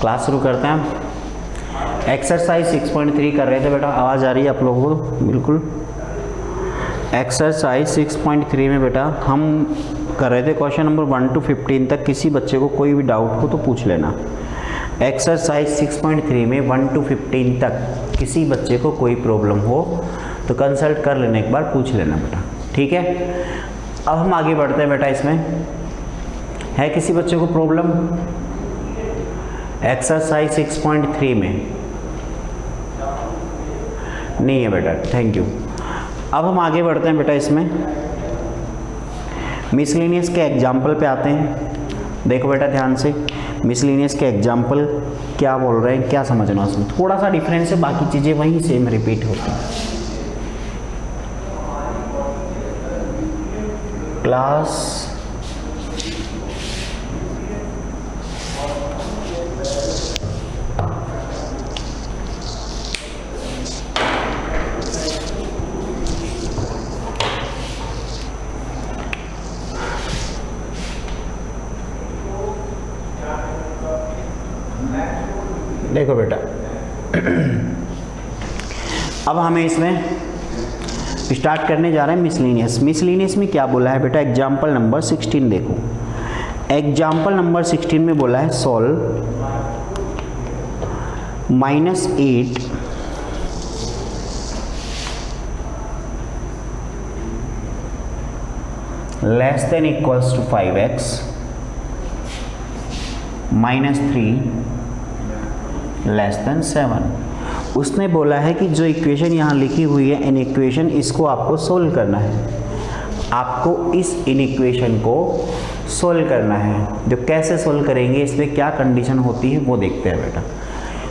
Class शुरू करते हैं। एक्सरसाइज 6.3 कर रहे थे बेटा, आवाज़ आ रही है आप लोगों को? बिल्कुल। एक्सरसाइज 6.3 में बेटा हम कर रहे थे क्वेश्चन नंबर 1 to 15 तक। किसी बच्चे को कोई भी डाउट हो तो पूछ लेना। एक्सरसाइज 6.3 में 1 to 15 तक किसी बच्चे को कोई प्रॉब्लम हो तो कंसल्ट कर लेना, एक बार पूछ लेना बेटा, ठीक है। अब हम आगे बढ़ते हैं बेटा। इसमें है किसी बच्चे को प्रॉब्लम एक्सरसाइज 6.3 में? नहीं है बेटा, थैंक यू। अब हम आगे बढ़ते हैं बेटा। इसमें मिसलेनियस के एग्जाम्पल पे आते हैं। देखो बेटा ध्यान से, मिसलेनियस के एग्जाम्पल क्या बोल रहे हैं, क्या समझना उसमें। थोड़ा सा डिफरेंस है, बाकी चीज़ें वहीं सेम रिपीट होती हैं। क्लास देखो बेटा अब हमें इसमें स्टार्ट करने जा रहे हैं मिसलेनियस। मिसलेनियस में क्या बोला है बेटा? एग्जाम्पल नंबर 16 देखो। एग्जाम्पल नंबर 16 में बोला है solve -8 less than equals to 5x -3 less than 7। उसने बोला है कि जो इक्वेशन यहाँ लिखी हुई है इन इक्वेशन, इसको आपको सोल्व करना है। आपको इस इन इक्वेशन को सोल्व करना है। जो कैसे सोल्व करेंगे, इसमें क्या कंडीशन होती है वो देखते हैं बेटा।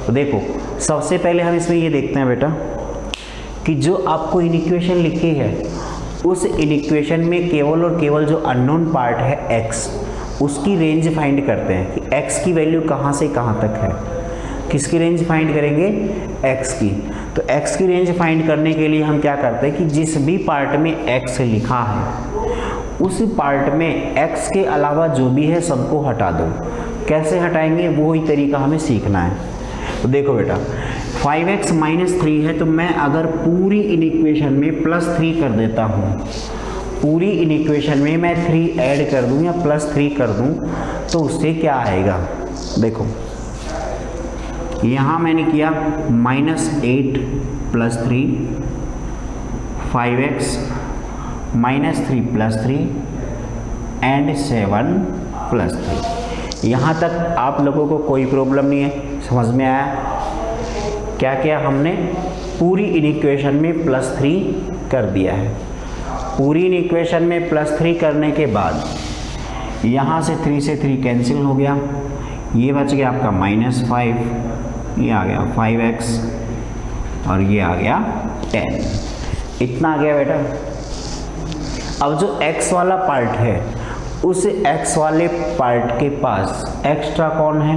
तो देखो सबसे पहले हम इसमें ये देखते हैं बेटा कि जो आपको इन इक्वेशन लिखी है उस इन इक्वेशन में केवल और केवल जो अननोन पार्ट है x, उसकी रेंज फाइंड करते हैं कि x की वैल्यू कहाँ से कहाँ तक है। किसकी रेंज फाइंड करेंगे? x की। तो x की रेंज फाइंड करने के लिए हम क्या करते हैं कि जिस भी पार्ट में x लिखा है उस पार्ट में x के अलावा जो भी है सबको हटा दो। कैसे हटाएंगे वो ही तरीका हमें सीखना है। तो देखो बेटा 5x -3 है, तो मैं अगर पूरी इन इक्वेशन में +3 कर देता हूँ, पूरी इन इक्वेशन में मैं 3 ऐड कर दूँ या +3 कर दूँ, तो उससे क्या आएगा? देखो यहाँ मैंने किया -8 + 3 5x -3 + 3 एंड 7 + 3। यहाँ तक आप लोगों को कोई प्रॉब्लम नहीं है, समझ में आया? क्या किया हमने? पूरी इन इक्वेशन में +3 कर दिया है। पूरी इन इक्वेशन में +3 करने के बाद यहाँ से 3 से 3 कैंसिल हो गया, ये बच गया आपका -5, ये आ गया 5x और ये आ गया 10। इतना आ गया बेटा। अब जो x वाला पार्ट है उस x वाले पार्ट के पास एक्स्ट्रा कौन है?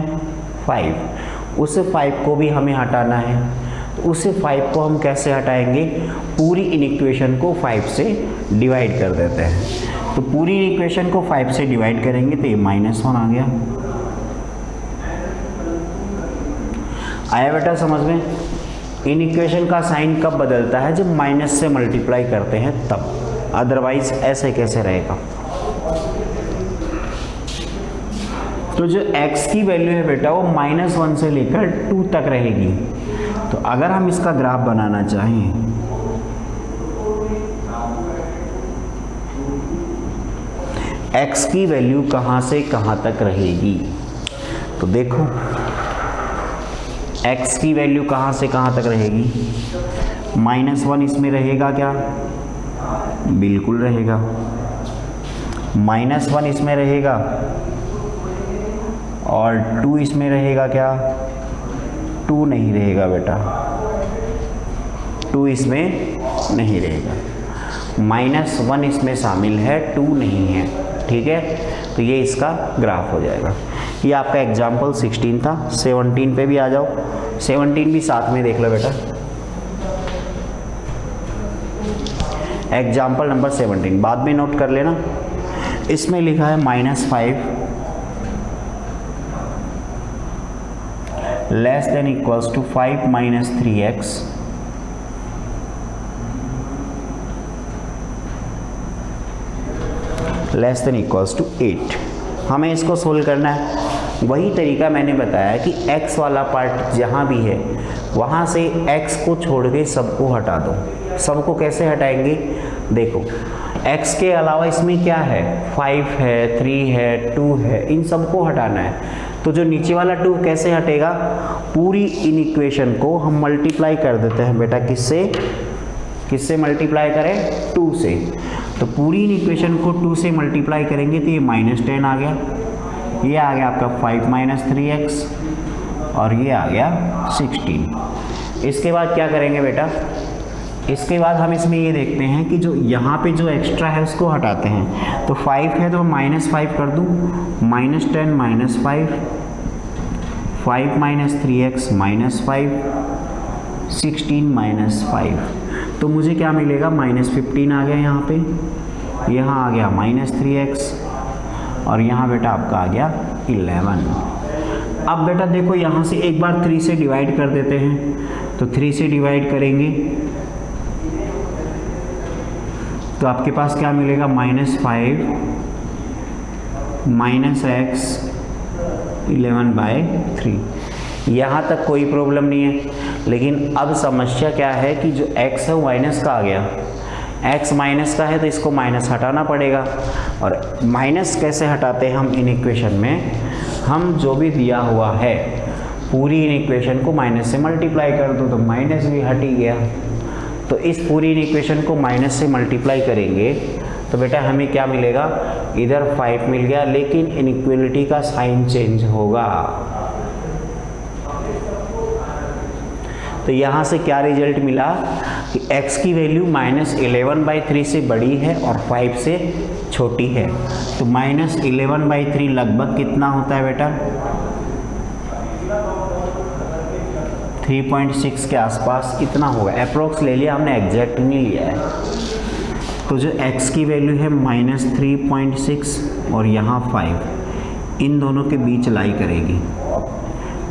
5। उस 5 को भी हमें हटाना है। तो उस 5 को हम कैसे हटाएंगे? पूरी इन इक्वेशन को 5 से डिवाइड कर देते हैं। तो पूरी इक्वेशन को 5 से डिवाइड करेंगे तो ये -1 आ गया। आया बेटा समझ में? इन इक्वेशन का साइन कब बदलता है? जब माइनस से मल्टीप्लाई करते हैं तब, अदरवाइज ऐसे कैसे रहेगा? तो जो x की वैल्यू है बेटा वो -1 से लेकर 2 तक रहेगी। तो अगर हम इसका ग्राफ बनाना चाहें x की वैल्यू कहाँ से कहाँ तक रहेगी, तो देखो x की वैल्यू कहाँ से कहाँ तक रहेगी? -1 इसमें रहेगा क्या? बिल्कुल रहेगा। -1 इसमें रहेगा और 2 इसमें रहेगा क्या? 2 नहीं रहेगा बेटा, 2 इसमें नहीं रहेगा। -1 इसमें शामिल है, 2 नहीं है, ठीक है। तो ये इसका ग्राफ हो जाएगा। ये आपका एग्जाम्पल 16 था। 17 पे भी आ जाओ, 17 भी साथ में देख लो बेटा। एग्जाम्पल नंबर 17 बाद में नोट कर लेना। इसमें लिखा है -5 less than equals to 5 minus 3x less than equals to 8। हमें इसको सोल्व करना है। वही तरीका मैंने बताया कि x वाला पार्ट जहाँ भी है वहाँ से x को छोड़ के सबको हटा दो। सबको कैसे हटाएंगे? देखो x के अलावा इसमें क्या है, 5 है, 3 है, 2 है, इन सबको हटाना है। तो जो नीचे वाला 2 कैसे हटेगा? पूरी इन इक्वेशन को हम मल्टीप्लाई कर देते हैं बेटा। किससे मल्टीप्लाई करें? 2 से। तो पूरी इन इक्वेशन को 2 से मल्टीप्लाई करेंगे तो ये -10 आ गया, ये आ गया आपका 5 माइनस 3x और ये आ गया 16। इसके बाद क्या करेंगे बेटा? इसके बाद हम इसमें ये देखते हैं कि जो यहाँ पे जो एक्स्ट्रा है उसको हटाते हैं। तो 5 है तो -5 कर दूँ, -10 -5, 5 माइनस 3x -5, 16 -5। तो मुझे क्या मिलेगा? -15 आ गया यहाँ पे, यहाँ आ गया -3x और यहाँ बेटा आपका आ गया 11। अब बेटा देखो यहाँ से एक बार 3 से डिवाइड कर देते हैं। तो 3 से डिवाइड करेंगे तो आपके पास क्या मिलेगा? -5 -x 11/3। यहाँ तक कोई प्रॉब्लम नहीं है। लेकिन अब समस्या क्या है कि जो x है वो माइनस का आ गया। x माइनस का है तो इसको माइनस हटाना पड़ेगा। और माइनस कैसे हटाते हैं हम इन इक्वेशन में? हम जो भी दिया हुआ है पूरी इन इक्वेशन को माइनस से मल्टीप्लाई कर दो तो माइनस भी हट ही गया। तो इस पूरी इन इक्वेशन को माइनस से मल्टीप्लाई करेंगे तो बेटा हमें क्या मिलेगा? इधर 5 मिल गया, लेकिन इनइक्वलिटी का साइन चेंज होगा। तो यहाँ से क्या रिजल्ट मिला कि x की वैल्यू -11/3 से बड़ी है और 5 से छोटी है। तो -11/3 लगभग कितना होता है बेटा? 3.6 के आसपास इतना होगा। अप्रोक्स ले लिया हमने, एग्जैक्ट नहीं लिया है। तो जो x की वैल्यू है -3.6 और यहाँ 5, इन दोनों के बीच लाई करेगी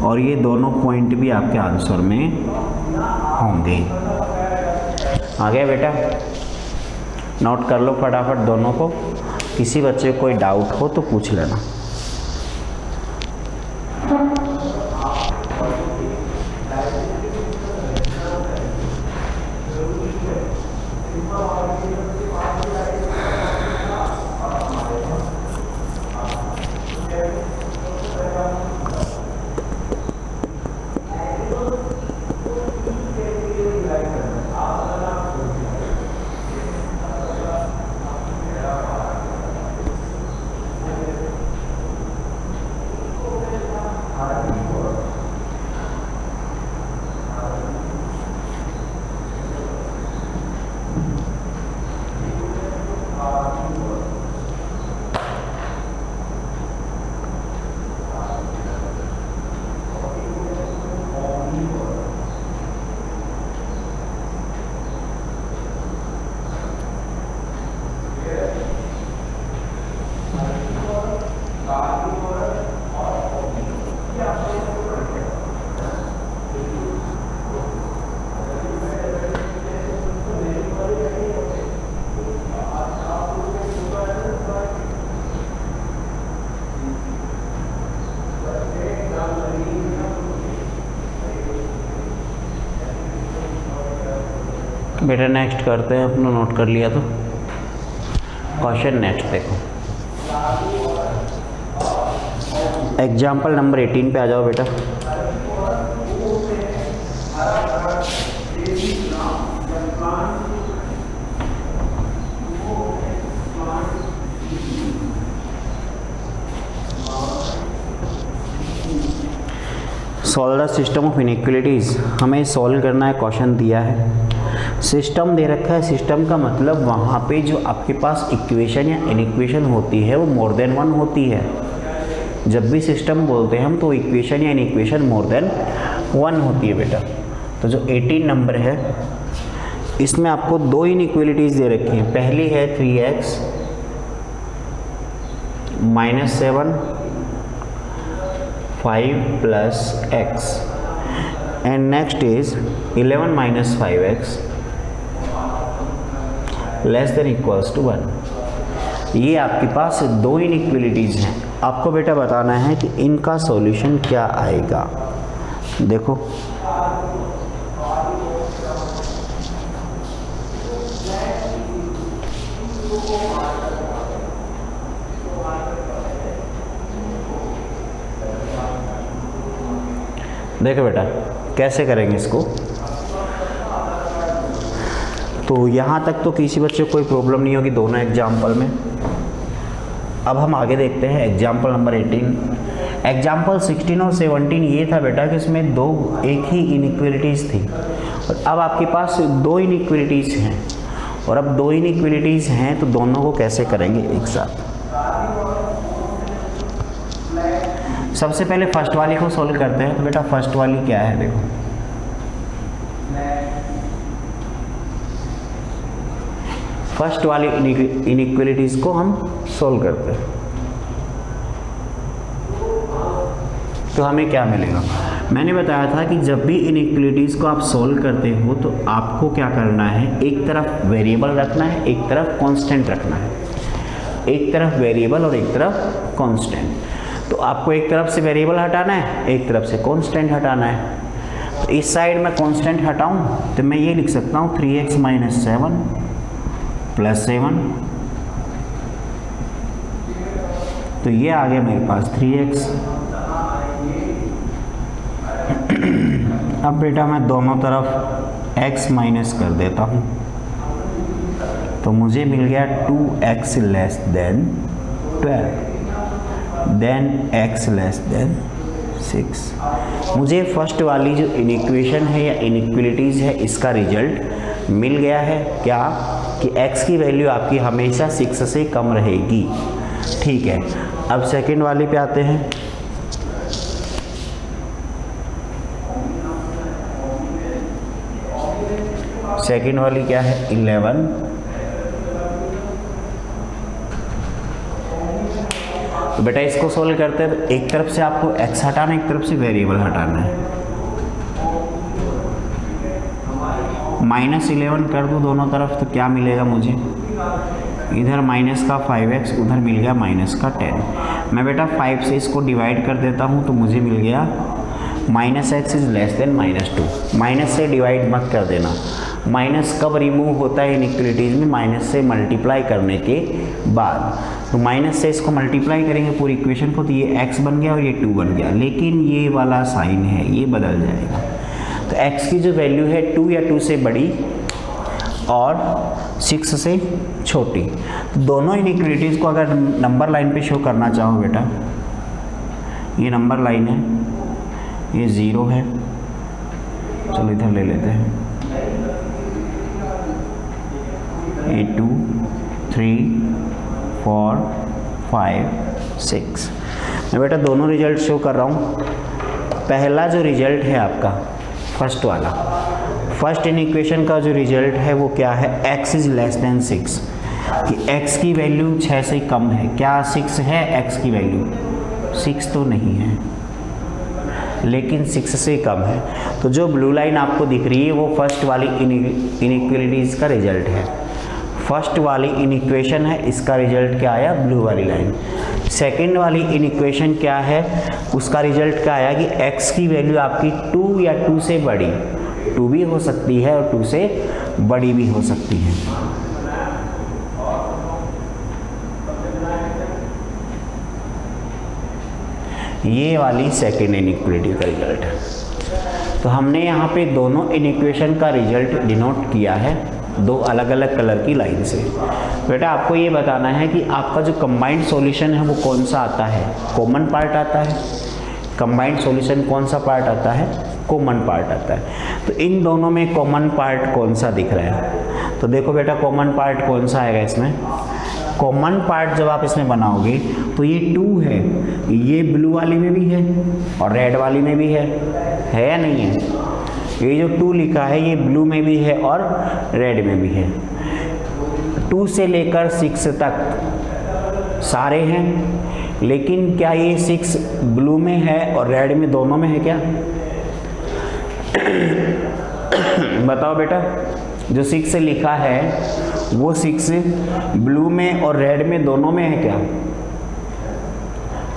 और ये दोनों पॉइंट भी आपके आंसर में होंगे। आ गया बेटा? नोट कर लो फटाफट दोनों को। किसी बच्चे को कोई डाउट हो तो पूछ लेना। बेटा नेक्स्ट करते हैं। अपना नोट कर लिया तो क्वेश्चन नेक्स्ट देखो। एग्जाम्पल नंबर 18 पे आ जाओ बेटा। Solve the system of inequalities. हमें सॉल्व करना है, क्वेश्चन दिया है, सिस्टम दे रखा है। सिस्टम का मतलब वहाँ पे जो आपके पास इक्वेशन या इनइक्वेशन होती है वो मोर देन वन होती है। जब भी सिस्टम बोलते हैं हम तो इक्वेशन या इनइक्वेशन मोर देन वन होती है बेटा। तो जो 18 नंबर है इसमें आपको दो इनइक्वलिटीज़ दे रखी हैं। पहली है 3x -7 5 plus x and next is 11 minus 5x less than equals to 1। ये आपके पास दो इनइक्वलिटीज़ हैं। आपको बेटा बताना है कि इनका सॉल्यूशन क्या आएगा। देखो देखो बेटा कैसे करेंगे इसको। तो यहाँ तक तो किसी बच्चे को कोई प्रॉब्लम नहीं होगी दोनों एग्जाम्पल में। अब हम आगे देखते हैं एग्जाम्पल नंबर 18। एग्जाम्पल 16 और 17 ये था बेटा कि इसमें दो एक ही इनइक्वलिटीज़ थी और अब आपके पास दो इनइक्वलिटीज़ हैं और अब दो इनइक्वलिटीज़ हैं तो दोनों को कैसे करेंगे एक साथ। सबसे पहले फर्स्ट वाली को सोल्व करते हैं। तो बेटा फर्स्ट वाली क्या है, देखो फर्स्ट वाली इनइक्वलिटीज को हम सोल्व करते हैं तो हमें क्या मिलेगा। मैंने बताया था कि जब भी इनइक्वलिटीज को आप सोल्व करते हो तो आपको क्या करना है, एक तरफ वेरिएबल रखना है, एक तरफ कांस्टेंट रखना है। एक तरफ वेरिएबल और एक तरफ कांस्टेंट। तो आपको एक तरफ से वेरिएबल हटाना है, एक तरफ से कांस्टेंट हटाना है। तो इस साइड में कांस्टेंट हटाऊं तो मैं ये लिख सकता हूँ 3x माइनस 7 प्लस 7। तो ये आ गया मेरे पास 3x। अब बेटा मैं दोनों तरफ x माइनस कर देता हूँ तो मुझे मिल गया 2x less than 12 then x less than 6। मुझे फर्स्ट वाली जो इनइक्वेशन है या इनइक्वलिटीज़ है इसका रिजल्ट मिल गया है क्या, कि x की वैल्यू आपकी हमेशा 6 से कम रहेगी। ठीक है, अब सेकंड वाले पे आते हैं। सेकंड वाली क्या है 11। तो बेटा इसको सोल्व करते हैं तो एक तरफ से आपको x हटाना है, एक तरफ से वेरिएबल हटाना है। -11 कर दूँ दोनों तरफ तो क्या मिलेगा मुझे, इधर माइनस का 5x उधर मिल गया माइनस का 10। मैं बेटा 5 से इसको डिवाइड कर देता हूँ तो मुझे मिल गया -x is less than -2। Minus से डिवाइड मत कर देना। माइनस कब रिमूव होता है इनइक्वलिटीज़ में, माइनस से मल्टीप्लाई करने के बाद। तो माइनस से इसको मल्टीप्लाई करेंगे पूरी इक्वेशन को तो ये x बन गया और ये 2 बन गया, लेकिन ये वाला साइन है ये बदल जाएगा। तो x की जो वैल्यू है 2 या 2 से बड़ी और 6 से छोटी। तो दोनों इनइक्वलिटीज़ को अगर नंबर लाइन पे शो करना चाहो बेटा, ये नंबर लाइन है, ये 0 है, चलो इधर ले लेते हैं, ये 2 3 4 5 6। मैं बेटा दोनों रिजल्ट शो कर रहा हूँ। पहला जो रिजल्ट है आपका फर्स्ट वाला, फर्स्ट इनइक्वेशन का जो रिजल्ट है वो क्या है, x इज लेस देन 6, कि x की वैल्यू 6 से कम है। क्या 6 है x की वैल्यू? 6 तो नहीं है, लेकिन 6 से कम है। तो जो ब्लू लाइन आपको दिख रही है वो फर्स्ट वाली इनइक्वलिटीज़ का रिजल्ट है। फर्स्ट वाली इनइक्वेशन है, इसका रिजल्ट क्या आया, ब्लू वाली लाइन। सेकंड वाली इनइक्वेशन क्या है, उसका रिजल्ट क्या आया कि x की वैल्यू आपकी 2 या 2 से बड़ी, 2 भी हो सकती है और 2 से बड़ी भी हो सकती है। ये वाली सेकंड इनइक्वलिटी का रिजल्ट है। तो हमने यहाँ पे दोनों इनइक्वेशन का रिजल्ट डिनोट किया है दो अलग अलग कलर की लाइन से। बेटा आपको ये बताना है कि आपका जो कंबाइंड सॉल्यूशन है वो कौन सा आता है, कॉमन पार्ट आता है। कंबाइंड सॉल्यूशन कौन सा पार्ट आता है, कॉमन पार्ट आता है। तो इन दोनों में कॉमन पार्ट कौन सा दिख रहा है, तो देखो बेटा कॉमन पार्ट कौन सा आएगा इसमें। कॉमन पार्ट जब आप इसमें बनाओगे तो ये 2 है, ये ब्लू वाली में भी है और रेड वाली में भी है या नहीं है। ये जो 2 लिखा है ये ब्लू में भी है और रेड में भी है। 2 से लेकर 6 तक सारे हैं, लेकिन क्या ये 6 ब्लू में है और रेड में, दोनों में है क्या? बताओ बेटा, जो 6 लिखा है वो 6 ब्लू में और रेड में, दोनों में है क्या?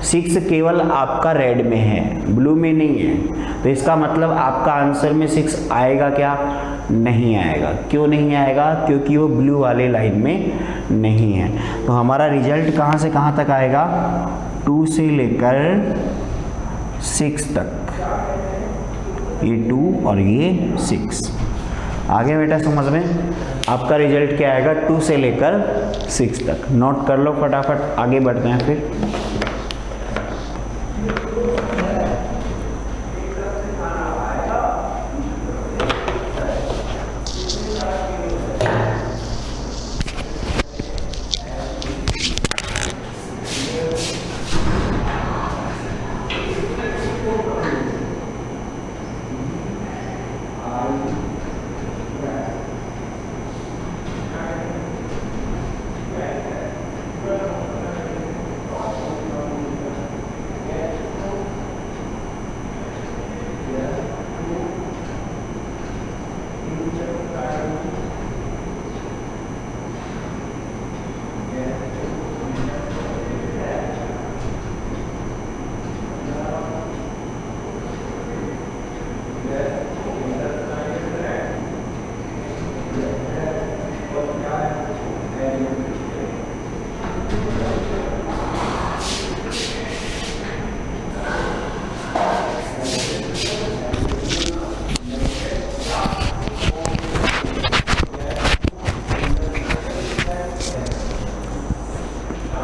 6 केवल आपका रेड में है, ब्लू में नहीं है। तो इसका मतलब आपका आंसर में 6 आएगा क्या? नहीं आएगा। क्यों नहीं आएगा? क्योंकि वो ब्लू वाले लाइन में नहीं है। तो हमारा रिजल्ट कहाँ से कहाँ तक आएगा? 2 से लेकर 6 तक, ये 2 और ये 6। आगे बेटा समझ में? आपका रिजल्ट क्या आएगा? 2 से लेकर 6 तक। नोट कर लो फटाफट, आगे बढ़ते हैं फिर।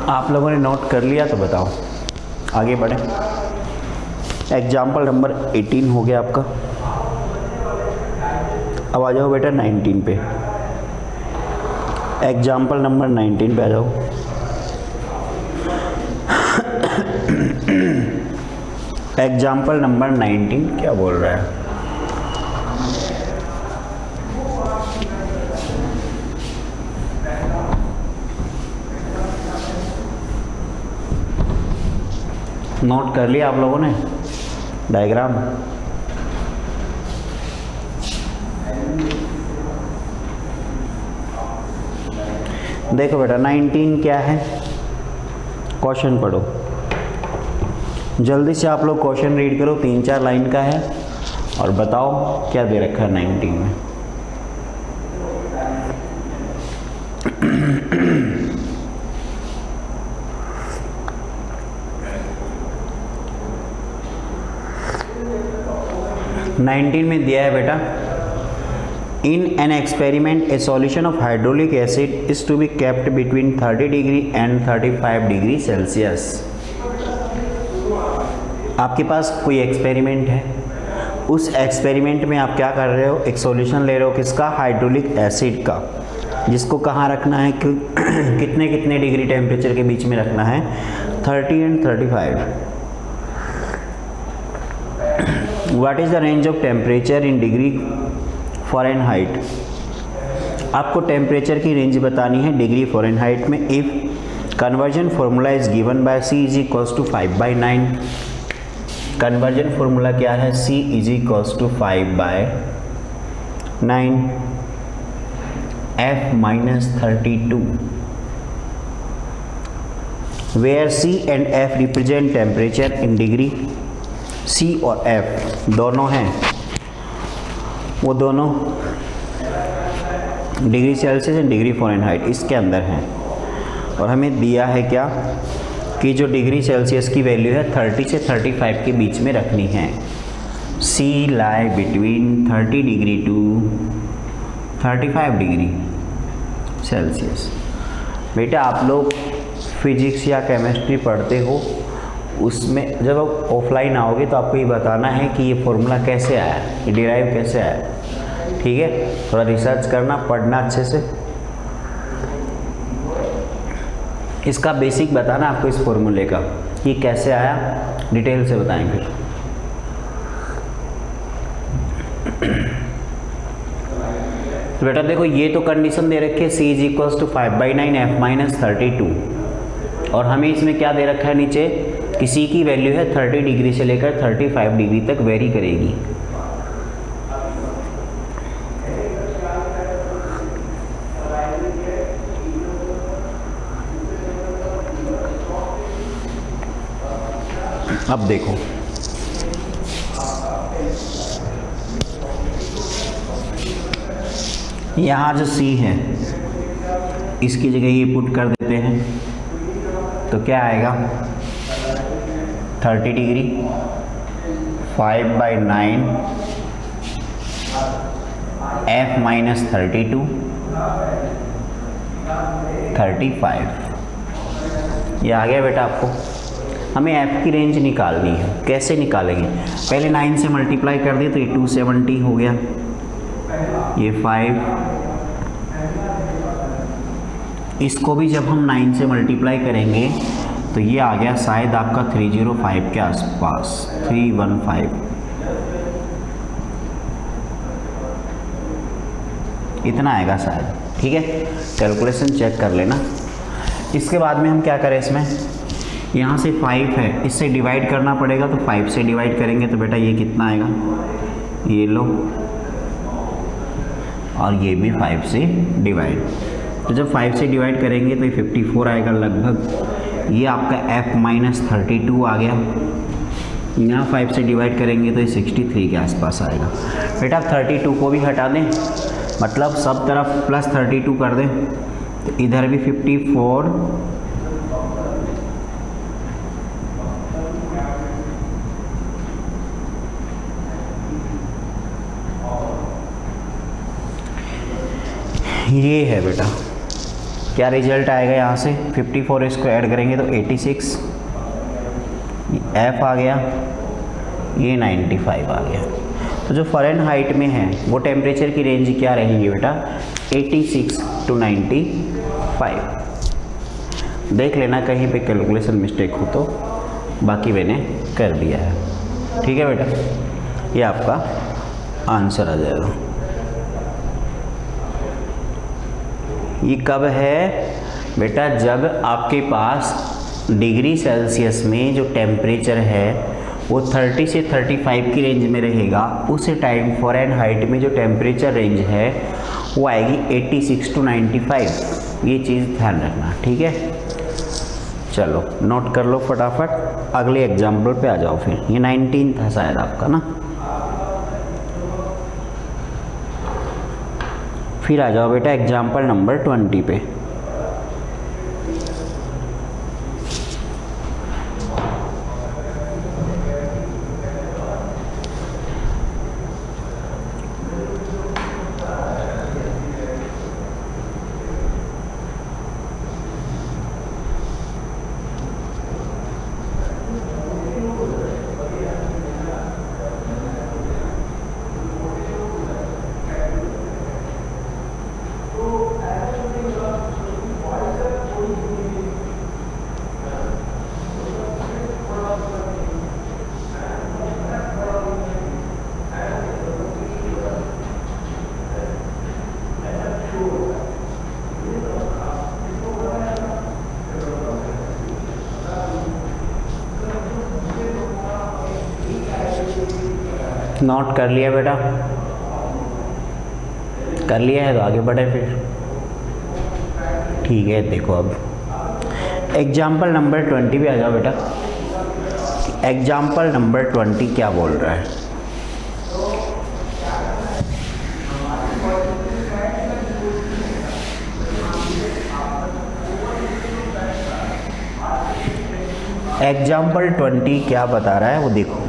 आप लोगों ने नोट कर लिया तो बताओ, आगे बढ़े। एग्जाम्पल नंबर 18 हो गया आपका। अब आ जाओ बेटा 19 पे। एग्जाम्पल नंबर 19 पे आ जाओ। एग्जाम्पल नंबर 19 क्या बोल रहा है? नोट कर लिया आप लोगों ने डायग्राम? देखो बेटा 19 क्या है, क्वेश्चन पढ़ो जल्दी से। आप लोग क्वेश्चन रीड करो, 3-4 लाइन का है, और बताओ क्या दे रखा है 19 में। नाइनटीन में दिया है बेटा, in an experiment a solution of hydraulic acid is to be kept between 30 degree and 35 degree Celsius. आपके पास कोई एक्सपेरिमेंट है, उस एक्सपेरिमेंट में आप क्या कर रहे हो? एक सॉल्यूशन ले रहे हो, किसका? हाइड्रोलिक एसिड का, जिसको कहाँ रखना है कि कितने कितने डिग्री टेम्परेचर के बीच में रखना है? 30 and 35। What is the range of temperature in degree Fahrenheit? आपको टेम्परेचर की रेंज बतानी है डिग्री फ़ारेनहाइट में। If conversion formula is given by C is equals to 5/9। Conversion formula क्या है? C is equals to 5/9 F minus 32, where C and F represent temperature in degree। C और F दोनों हैं, वो दोनों degree Celsius and degree Fahrenheit इसके अंदर हैं। और हमें दिया है क्या कि जो डिग्री सेल्सियस की वैल्यू है 30 से 35 के बीच में रखनी है। C lie between 30 degree to 35 degree Celsius. बेटा आप लोग फिजिक्स या केमिस्ट्री पढ़ते हो, उसमें जब आप ऑफलाइन आओगे तो आपको ये बताना है कि ये फॉर्मूला कैसे आया, ये डिराइव कैसे आया। ठीक है, थोड़ा रिसर्च करना, पढ़ना अच्छे से, इसका बेसिक बताना आपको इस फॉर्मूले का, ये कैसे आया डिटेल से बताएंगे। तो बेटा देखो ये तो कंडीशन दे रखी है C is equals to 5/9 F minus 32। और हमें इसमें क्या दे रखा है नीचे, किसी की वैल्यू है 30 डिग्री से लेकर 35 डिग्री तक वेरी करेगी। अब देखो यहाँ जो C है इसकी जगह ये पुट कर देते हैं तो क्या आएगा 30 डिग्री 5/9 F माइनस 32 35। ये आ गया बेटा आपको। हमें F की रेंज निकालनी है, कैसे निकालेंगे, पहले 9 से मल्टीप्लाई कर दिए तो ये 270 हो गया, ये 5, इसको भी जब हम 9 से मल्टीप्लाई करेंगे तो ये आ गया शायद आपका 305 के आसपास, 315 इतना आएगा शायद। ठीक है, कैलकुलेशन चेक कर लेना। इसके बाद में हम क्या करें, इसमें यहाँ से 5 है, इससे डिवाइड करना पड़ेगा तो 5 से डिवाइड करेंगे तो बेटा ये कितना आएगा, ये लो, और ये भी 5 से डिवाइड, तो जब 5 से डिवाइड करेंगे तो ये 54 आएगा लगभग। ये आपका F माइनस 32 आ गया, यहाँ 5 से डिवाइड करेंगे तो ये 63 के आसपास आएगा। बेटा 32 को भी हटा दें, मतलब सब तरफ प्लस 32 कर दें तो इधर भी 54 ये है बेटा। क्या रिजल्ट आएगा यहाँ से, 54 इसको ऐड करेंगे तो 86, F आ गया, ये 95 आ गया। तो जो फ़ारेनहाइट में है वो टेम्परेचर की रेंज क्या रहेगी बेटा, 86 to 95। देख लेना कहीं पे कैलकुलेशन मिस्टेक हो तो, बाकी मैंने कर दिया है। ठीक है बेटा, ये आपका आंसर आ जाएगा। ये कब है बेटा, जब आपके पास डिग्री सेल्सियस में जो टेम्परेचर है वो 30 से 35 की रेंज में रहेगा, उस टाइम फ़ारेनहाइट में जो टेम्परेचर रेंज है वो आएगी 86 to 95। ये चीज़ ध्यान रखना। ठीक है, चलो नोट कर लो फटाफट, अगले एग्जाम्पल पे आ जाओ। फिर ये 19 था शायद आपका ना, फिर आ जाओ बेटा एग्जाम्पल नंबर 20 पे। नोट कर लिया बेटा, कर लिया है तो आगे बढ़े फिर। ठीक है, देखो अब एग्जाम्पल नंबर 20 पे आ जाओ बेटा। एग्जाम्पल नंबर 20 क्या बोल रहा है, एग्जाम्पल 20 क्या बता रहा है वो देखो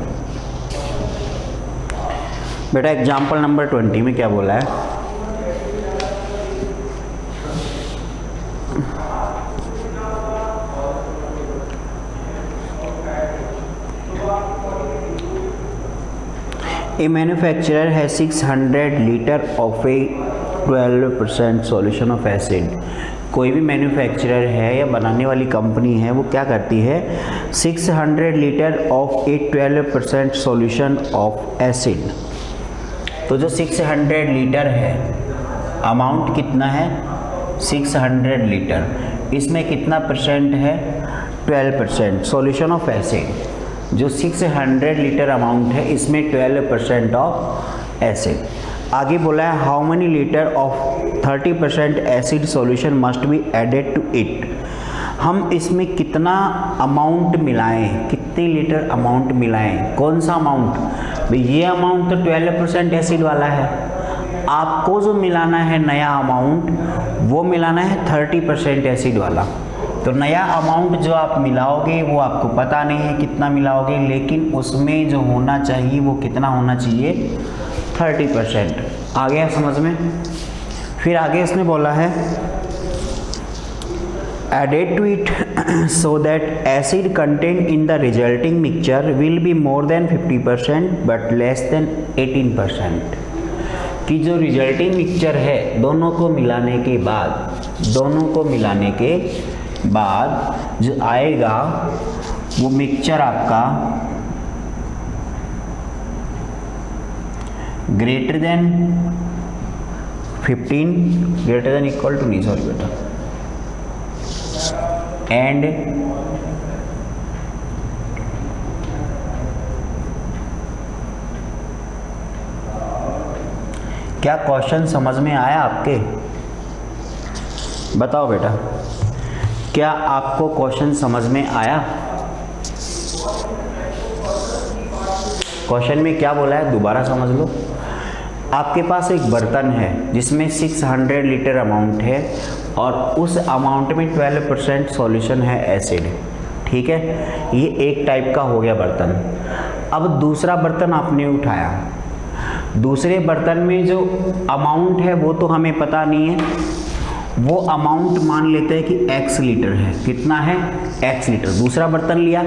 बेटा। एग्जाम्पल नंबर 20 में क्या बोला है, ए मैन्युफैक्चरर है 600 litre of A 12% solution of acid. कोई भी मैन्युफैक्चरर है या बनाने वाली कंपनी है वो क्या करती है, 600 litre of A 12% solution of acid. तो जो 600 लीटर है, अमाउंट कितना है 600 लीटर, इसमें कितना परसेंट है 12% सॉल्यूशन ऑफ एसिड, जो 600 लीटर अमाउंट है इसमें 12% ऑफ एसिड। आगे बोला है how many litre of 30% acid solution must be added to it. हम इसमें कितना अमाउंट मिलाएं, कितने लीटर अमाउंट मिलाएं, कौन सा अमाउंट? भाई ये अमाउंट तो 12% एसिड वाला है, आपको जो मिलाना है नया अमाउंट वो मिलाना है 30% एसिड वाला। तो नया अमाउंट जो आप मिलाओगे वो आपको पता नहीं है कितना मिलाओगे, लेकिन उसमें जो होना चाहिए वो कितना होना चाहिए? 30%। आ गया समझ में? फिर आगे इसने बोला है added to it so that acid content in the resulting mixture will be more than 50% but less than 18%। कि जो रिजल्टिंग मिक्सचर है दोनों को मिलाने के बाद जो आएगा वो मिक्सचर आपका greater than 15 greater than equal to नहीं सॉरी बेटा एंड क्या क्वेश्चन समझ में आया आपके? बताओ बेटा, क्या आपको क्वेश्चन समझ में आया? क्वेश्चन में क्या बोला है दोबारा समझ लो। आपके पास एक बर्तन है जिसमें 600 लीटर अमाउंट है और उस अमाउंट में 12% सॉल्यूशन है एसिड, ठीक है। ये एक टाइप का हो गया बर्तन। अब दूसरा बर्तन आपने उठाया, दूसरे बर्तन में जो अमाउंट है वो तो हमें पता नहीं है, वो अमाउंट मान लेते हैं कि x लीटर है। कितना है? x litre. दूसरा बर्तन लिया,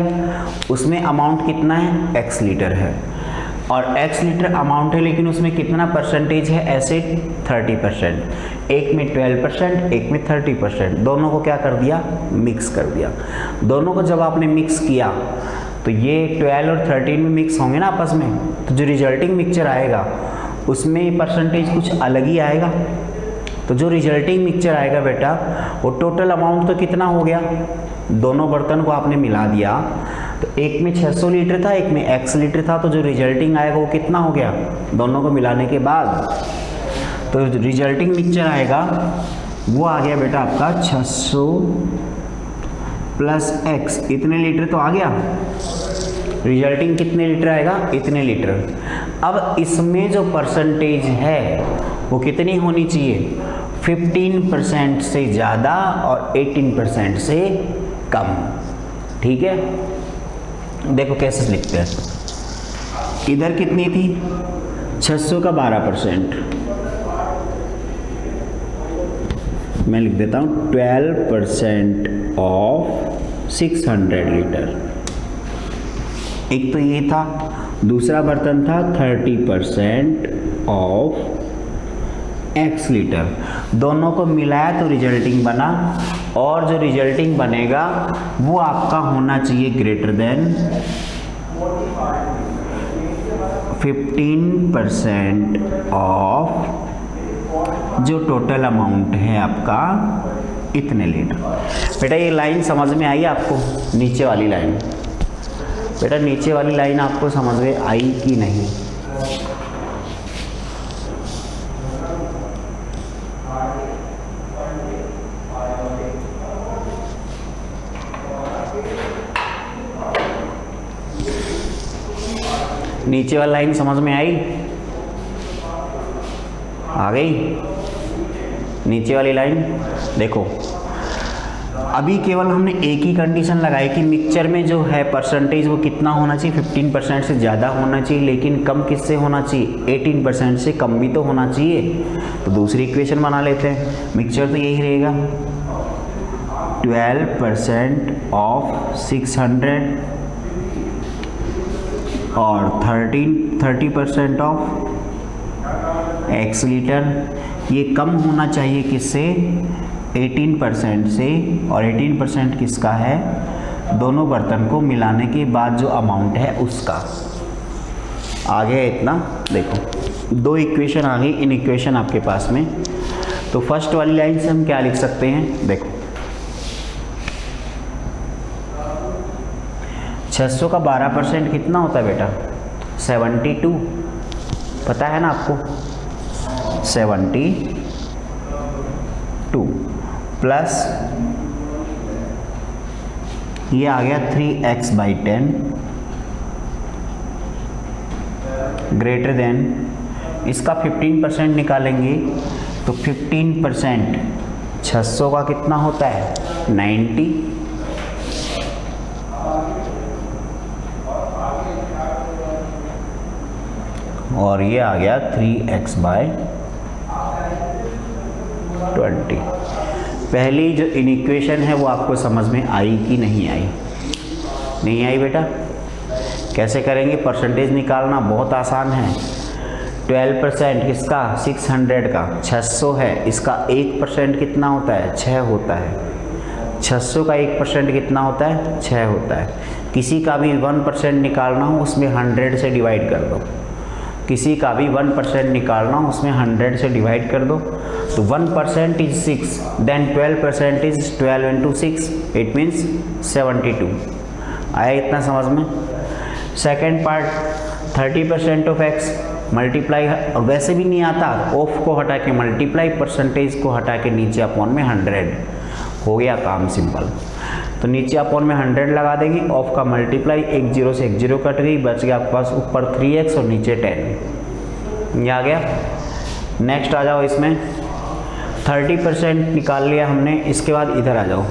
उसमें अमाउंट कितना है? x लीटर है और x लीटर अमाउंट है, लेकिन उसमें कितना परसेंटेज है एसिड? 30%। एक में 12%, एक में 30%। दोनों को क्या कर दिया? मिक्स कर दिया। दोनों को जब आपने मिक्स किया तो ये 12 और 13 में मिक्स होंगे ना आपस में, तो जो रिजल्टिंग मिक्सचर आएगा उसमें परसेंटेज कुछ अलग ही आएगा। तो जो रिजल्टिंग मिक्सचर आएगा बेटा वो टोटल अमाउंट तो कितना हो गया? दोनों बर्तन को आपने मिला दिया तो एक में 600 लीटर था, एक में x लीटर था, तो जो रिजल्टिंग आएगा वो कितना हो गया दोनों को मिलाने के बाद? तो रिजल्टिंग मिक्सचर आएगा वो आ गया बेटा आपका 600 प्लस x, इतने लीटर तो आ गया। रिजल्टिंग कितने लीटर आएगा? इतने लीटर। अब इसमें जो परसेंटेज है वो कितनी होनी चाहिए? 15% से ज़्यादा और 18% से कम, ठीक है। देखो कैसे लिखते हैं, इधर कितनी थी? 600 का 12%, मैं लिख देता हूँ 12% ऑफ 600 लीटर। एक तो ये था, दूसरा बर्तन था 30% ऑफ x लीटर। दोनों को मिलाया तो रिजल्टिंग बना, और जो रिजल्टिंग बनेगा वो आपका होना चाहिए ग्रेटर देन 15% ऑफ जो टोटल अमाउंट है आपका इतने लीटर। बेटा ये लाइन समझ में आई आपको? नीचे वाली लाइन बेटा, नीचे वाली लाइन आपको समझ में आई कि नहीं? नीचे वाली लाइन समझ में आई? आ गई नीचे वाली लाइन? देखो अभी केवल हमने एक ही कंडीशन लगाई कि मिक्सचर में जो है परसेंटेज वो कितना होना चाहिए? 15% से ज़्यादा होना चाहिए, लेकिन कम किससे होना चाहिए? 18% से कम भी तो होना चाहिए। तो दूसरी इक्वेशन बना लेते हैं, मिक्सचर तो यही रहेगा 12% ऑफ 600 और 30% ऑफ x लीटर। ये कम होना चाहिए किससे? 18% से, और 18% किसका है? दोनों बर्तन को मिलाने के बाद जो अमाउंट है उसका। आ गया इतना? देखो दो इक्वेशन आ गई इन इक्वेशन आपके पास में। तो फर्स्ट वाली लाइन से हम क्या लिख सकते हैं? देखो 600 का 12% कितना होता है बेटा? 72, पता है ना आपको? 72 प्लस ये आ गया 3x/10 ग्रेटर देन, इसका 15% निकालेंगे तो 15% 600 का कितना होता है? 90, और ये आ गया 3x/20। पहली जो इनइक्वेशन है वो आपको समझ में आई कि नहीं आई? नहीं आई बेटा? कैसे करेंगे? परसेंटेज निकालना बहुत आसान है। 12% किसका? 600 का, 600 है, इसका 1% कितना होता है? 6 होता है। 600 का 1% कितना होता है? 6 होता है। किसी का भी 1% निकालना हो उसमें 100 से डिवाइड कर दो, किसी का भी 1% निकालना हो उसमें 100 से डिवाइड कर दो, तो 1% is 6, then 12% is 12 into 6, it means 72। आया इतना समझ में? Second part, 30% of x multiply, वैसे भी नहीं आता, ऑफ को हटा के मल्टीप्लाई, परसेंटेज को हटा के नीचे अपॉन में 100, हो गया काम सिंपल। तो नीचे अपॉन में 100 लगा देंगे, ऑफ का मल्टीप्लाई, एक जीरो से एक जीरो कट गई, बच गया आपके पास ऊपर 3x और नीचे 10, ये आ गया। नेक्स्ट आ जाओ, इसमें 30% निकाल लिया हमने, इसके बाद इधर आ जाओ,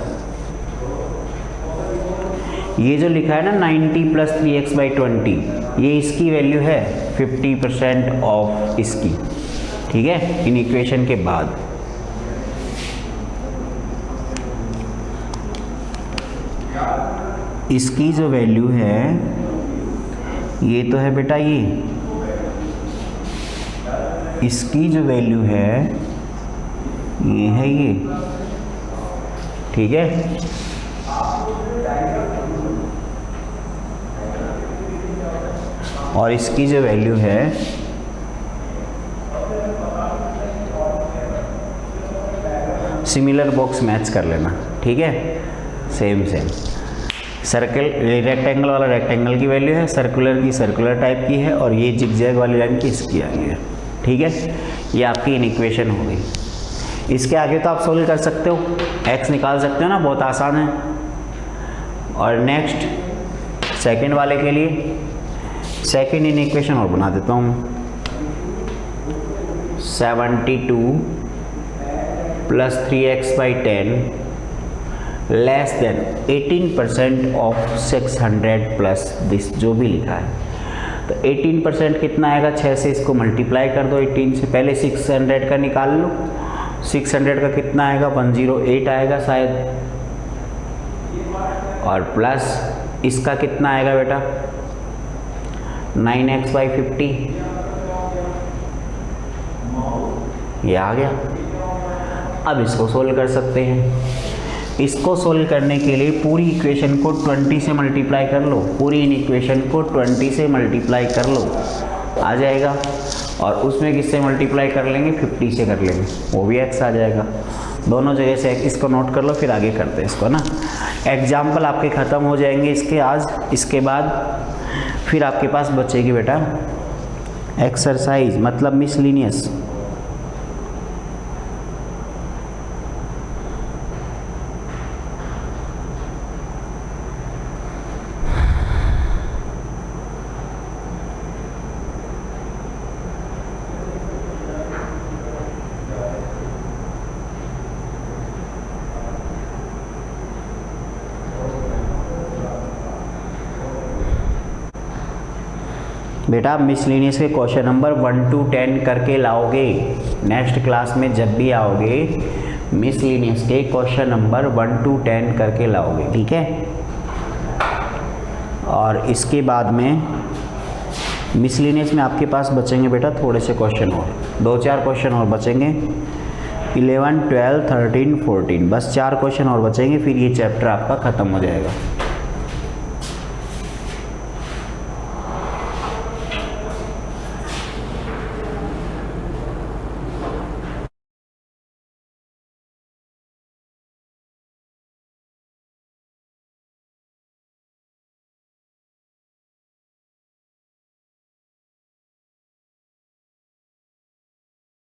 ये जो लिखा है ना 90 + 3x/20, ये इसकी वैल्यू है 50% ऑफ इसकी, ठीक है, इन इक्वेशन के बाद। इसकी जो वैल्यू है ये तो है बेटा, ये इसकी जो वैल्यू है ये है ये, ठीक है। और इसकी जो वैल्यू है सिमिलर बॉक्स मैच कर लेना, ठीक है, सेम सर्कल, रेक्टेंगल वाला रेक्टेंगल की वैल्यू है, सर्कुलर की सर्कुलर टाइप की है, और ये जिगजैग वाली लाइन की इसकी आई है, ठीक है। ये आपकी इनइक्वेशन हो गई। इसके आगे तो आप सोल्व कर सकते हो, x निकाल सकते हो ना, बहुत आसान है। और नेक्स्ट सेकंड वाले के लिए सेकंड इनइक्वेशन और बना देता हूँ, 72 + 3x/10 less than 18% of 600 plus this, जो भी लिखा है। तो 18% कितना आएगा? 6 से इसको मल्टीप्लाई कर दो 18 से, पहले 600 का निकाल लो, 600 का कितना आएगा? 108 आएगा शायद, और प्लस इसका कितना आएगा बेटा? 9x/50, ये आ गया। अब इसको सोल्व कर सकते हैं। इसको सोल्व करने के लिए पूरी इक्वेशन को 20 से मल्टीप्लाई कर लो, पूरी इन इक्वेशन को 20 से मल्टीप्लाई कर लो, आ जाएगा। और उसमें किससे मल्टीप्लाई कर लेंगे? 50 से कर लेंगे, वो भी x आ जाएगा। दोनों जगह से इसको नोट कर लो, फिर आगे करते हैं इसको ना। एग्जाम्पल आपके ख़त्म हो जाएंगे इसके आज। इसके बाद फिर आपके पास बचेगी बेटा एक्सरसाइज, मतलब मिसलिनियस। बेटा मिसलिनियस के क्वेश्चन नंबर 1 to 10 करके लाओगे नेक्स्ट क्लास में, जब भी आओगे मिसलिनियस के क्वेश्चन नंबर 1 to 10 करके लाओगे, ठीक है। और इसके बाद में मिसलिनियस में आपके पास बचेंगे बेटा थोड़े से क्वेश्चन और, 2-4 क्वेश्चन और बचेंगे। 11, 12, 13, 14, बस 4 क्वेश्चन और बचेंगे, फिर ये चैप्टर आपका ख़त्म हो जाएगा।